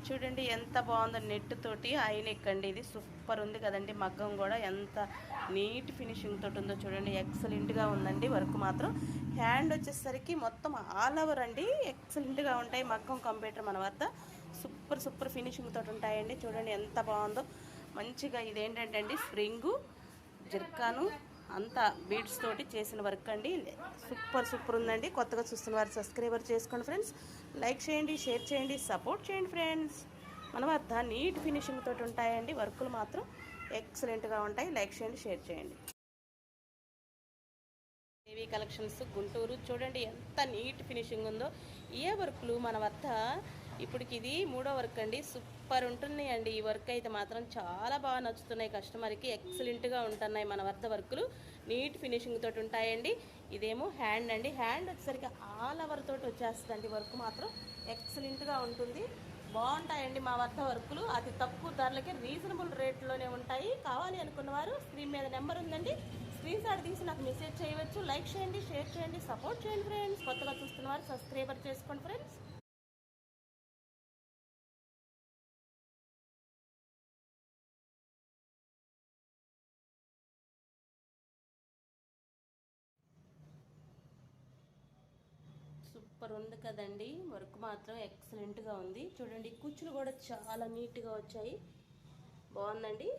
చూడండి ఎంత బాగుందో, నెట్ తోటి హై నెక్ అండి. ఇది సూపర్ ఉంది కదండి. మగ్గం కూడా ఎంత నీట్ ఫినిషింగ్ తోటి ఉందో చూడండి. ఎక్సలెంట్గా ఉందండి. వర్క్ మాత్రం హ్యాండ్ వచ్చేసరికి మొత్తం ఆల్ ఓవర్ అండి. ఎక్సలెంట్గా ఉంటాయి. మగ్గం కంప్యూటర్ మన వద్ద సూపర్ ఫినిషింగ్ తోటి ఉంటాయండి. చూడండి ఎంత బాగుందో మంచిగా. ఇదేంటంటే అండి స్ప్రింగు జర్కాను అంతా బీడ్స్ తోటి చేసిన వర్క్ అండి. సూపర్ ఉందండి. కొత్తగా చూస్తున్న వారు సబ్స్క్రైబర్ చేసుకోండి ఫ్రెండ్స్. లైక్ చేయండి, షేర్ చేయండి, సపోర్ట్ చేయండి ఫ్రెండ్స్. మన వద్ద నీట్ ఫినిషింగ్ తోటి ఉంటాయండి. వర్కులు మాత్రం ఎక్సలెంట్గా ఉంటాయి. లైక్ చేయండి, షేర్ చేయండి. దేవి కలెక్షన్స్ గుంటూరు. చూడండి ఎంత నీట్ ఫినిషింగ్ ఉందో. ఏ వర్క్లు మన వద్ద ఇప్పటికి ఇది 3వ వర్క్ అండి. సూపర్ ఉంటున్నాయండి. ఈ వర్క్ అయితే మాత్రం చాలా బాగా నచ్చుతున్నాయి కస్టమర్కి. ఎక్సలెంట్గా ఉంటున్నాయి మన వద్ద వర్కులు. నీట్ ఫినిషింగ్ తోటి ఉంటాయండి. ఇదేమో హ్యాండ్ అండి. హ్యాండ్ వచ్చేసరికి ఆల్ ఓవర్ తోటి వచ్చేస్తుందండి. వర్క్ మాత్రం ఎక్సలెంట్గా ఉంటుంది. బాగుంటాయండి మా వద్ద వర్కులు. అతి తక్కువ ధరలకి రీజనబుల్ రేట్లోనే ఉంటాయి. కావాలి అనుకున్న వారు స్క్రీన్ మీద నెంబర్ ఉందండి, స్క్రీన్ షాట్ తీసి నాకు మెసేజ్ చేయవచ్చు. లైక్ చేయండి, షేర్ చేయండి, సపోర్ట్ చేయండి ఫ్రెండ్స్. కొత్తగా చూస్తున్న వారు సబ్స్క్రైబర్ చేసుకోండి ఫ్రెండ్స్. సూపర్ ఉంది కదండి. వర్క్ మాత్రం ఎక్సలెంట్గా ఉంది. చూడండి కుచ్చులు కూడా చాలా నీట్గా వచ్చాయి. బాగుందండి.